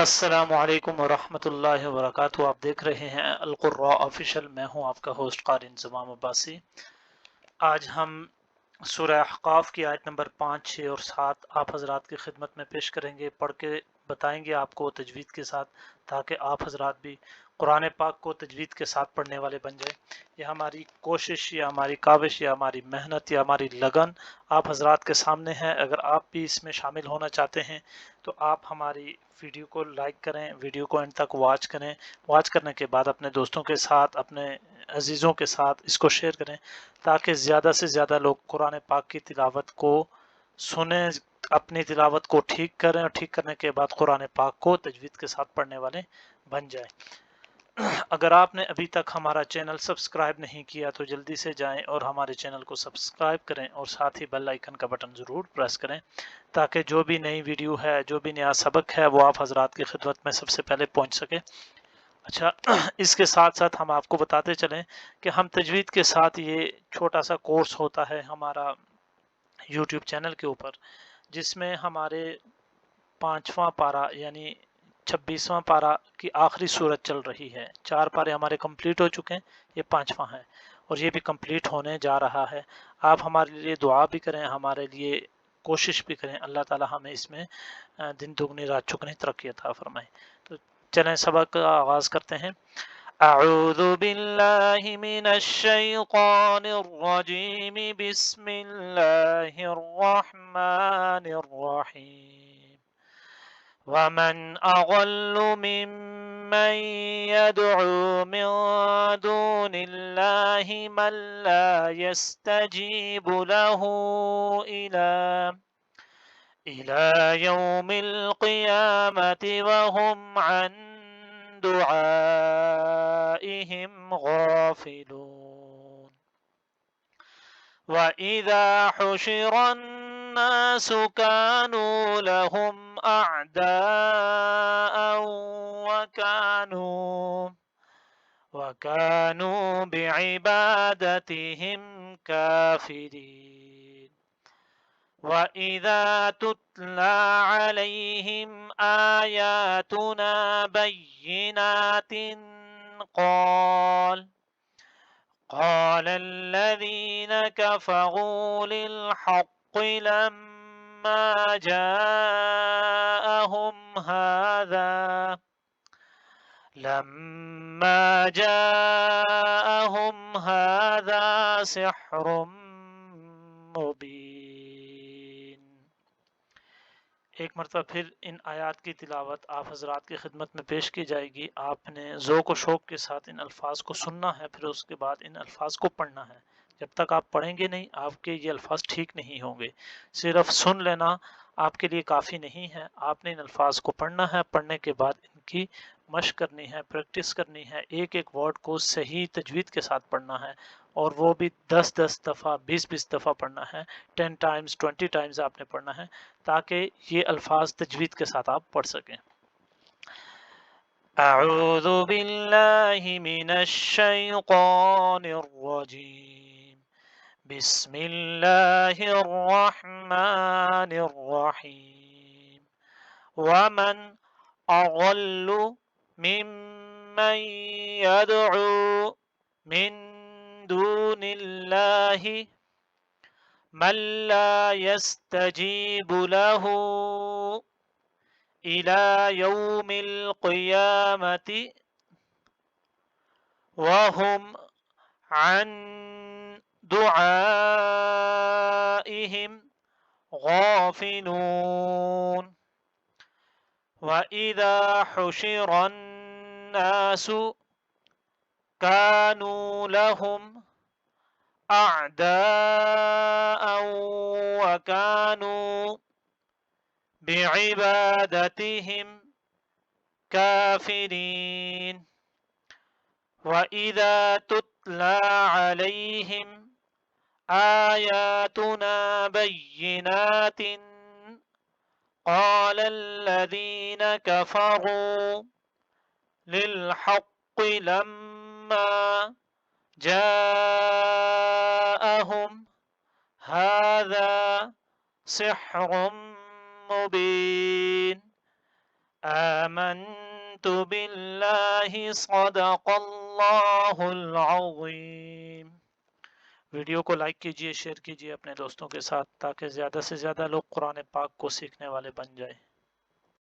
السلام علیکم ورحمۃ اللہ وبرکاتہ۔ آپ دیکھ رہے ہیں القراء آفیشیل، میں ہوں آپ کا ہوسٹ قاری انضمام عباسی۔ آج ہم سورہ احقاف کی آیت نمبر 5، 6 اور 7 آپ حضرات کی خدمت میں پیش کریں گے، پڑھ کے بتائیں گے آپ کو تجوید کے ساتھ، تاکہ آپ حضرات بھی قرآن پاک کو تجوید کے ساتھ پڑھنے والے بن جائیں۔ یہ ہماری کوشش یا ہماری کاوش یا ہماری محنت یا ہماری لگن آپ حضرات کے سامنے ہے۔ اگر آپ بھی اس میں شامل ہونا چاہتے ہیں تو آپ ہماری ویڈیو کو لائک کریں، ویڈیو کو اینڈ تک واچ کریں، واچ کرنے کے بعد اپنے دوستوں کے ساتھ، اپنے عزیزوں کے ساتھ اس کو شیئر کریں، تاکہ زیادہ سے زیادہ لوگ قرآن پاک کی تلاوت کو سنیں، اپنی تلاوت کو ٹھیک کریں، اور ٹھیک کرنے کے بعد قرآن پاک کو تجوید کے ساتھ پڑھنے والے بن جائیں۔ اگر آپ نے ابھی تک ہمارا چینل سبسکرائب نہیں کیا تو جلدی سے جائیں اور ہمارے چینل کو سبسکرائب کریں، اور ساتھ ہی بیل آئیکن کا بٹن ضرور پریس کریں، تاکہ جو بھی نئی ویڈیو ہے، جو بھی نیا سبق ہے، وہ آپ حضرات کی خدمت میں سب سے پہلے پہنچ سکے۔ اچھا، اس کے ساتھ ساتھ ہم آپ کو بتاتے چلیں کہ ہم تجوید کے ساتھ یہ چھوٹا سا کورس ہوتا ہے ہمارا یوٹیوب چینل کے اوپر، جس میں ہمارے 5واں پارہ یعنی 26واں پارہ کی آخری صورت چل رہی ہے۔ 4 پارے ہمارے کمپلیٹ ہو چکے ہیں، یہ 5واں ہے اور یہ بھی کمپلیٹ ہونے جا رہا ہے۔ آپ ہمارے لیے دعا بھی کریں، ہمارے لیے کوشش بھی کریں، اللہ تعالی ہمیں اس میں دن دگنی رات چگنی ترقی عطا فرمائے۔ تو چلیں سبق کا آغاز کرتے ہیں۔ اعوذ باللہ من الشیطان الرجیم، بسم اللہ الرحمن الرحیم۔ ومن اضل ممن يدعو من دون الله من لا يستجيب له إلى يوم القيامة وهم عن دعائهم غافلون۔ وإذا حشر الناس كانوا لهم أعداء وكانوا بعبادتهم كافرين۔ وإذا تتلى عليهم آياتنا بينات قال الذين كفروا للحق لما جاءهم هذا سحر مبين۔ ایک مرتبہ پھر ان آیات کی تلاوت آپ حضرات کی خدمت میں پیش کی جائے گی۔ آپ نے ذوق و شوق کے ساتھ ان الفاظ کو سننا ہے، پھر اس کے بعد ان الفاظ کو پڑھنا ہے۔ جب تک آپ پڑھیں گے نہیں، آپ کے یہ الفاظ ٹھیک نہیں ہوں گے۔ صرف سن لینا آپ کے لیے کافی نہیں ہے، آپ نے ان الفاظ کو پڑھنا ہے، پڑھنے کے بعد ان کی مشق کرنی ہے، پریکٹس کرنی ہے، ایک ایک ورڈ کو صحیح تجوید کے ساتھ پڑھنا ہے، اور وہ بھی 10 دفعہ 20 دفعہ پڑھنا ہے، 10 ٹائمز 20 ٹائمز آپ نے پڑھنا ہے، تاکہ یہ الفاظ تجوید کے ساتھ آپ پڑھ سکیں۔ اعوذ باللہ من الشیطان الرجیم، بسم اللہ الرحمن الرحیم۔ ومن اضل ممن يدعو من دون اللہ من لا يستجيب له إلى يوم القيامة وهم عن دعائهم غافلون۔ وإذا حشر الناس كانوا لهم أعداء وكانوا بعبادتهم كافرين۔ وإذا تتلى عليهم آياتنا بينات قال الذين كفروا للحق لما جاءهم هذا سحر مبين۔ آمنت باللہ صدق اللہ العظیم۔ ویڈیو کو لائک کیجئے، شیئر کیجئے اپنے دوستوں کے ساتھ تاکہ زیادہ سے زیادہ لوگ قرآن پاک کو سیکھنے والے بن جائیں۔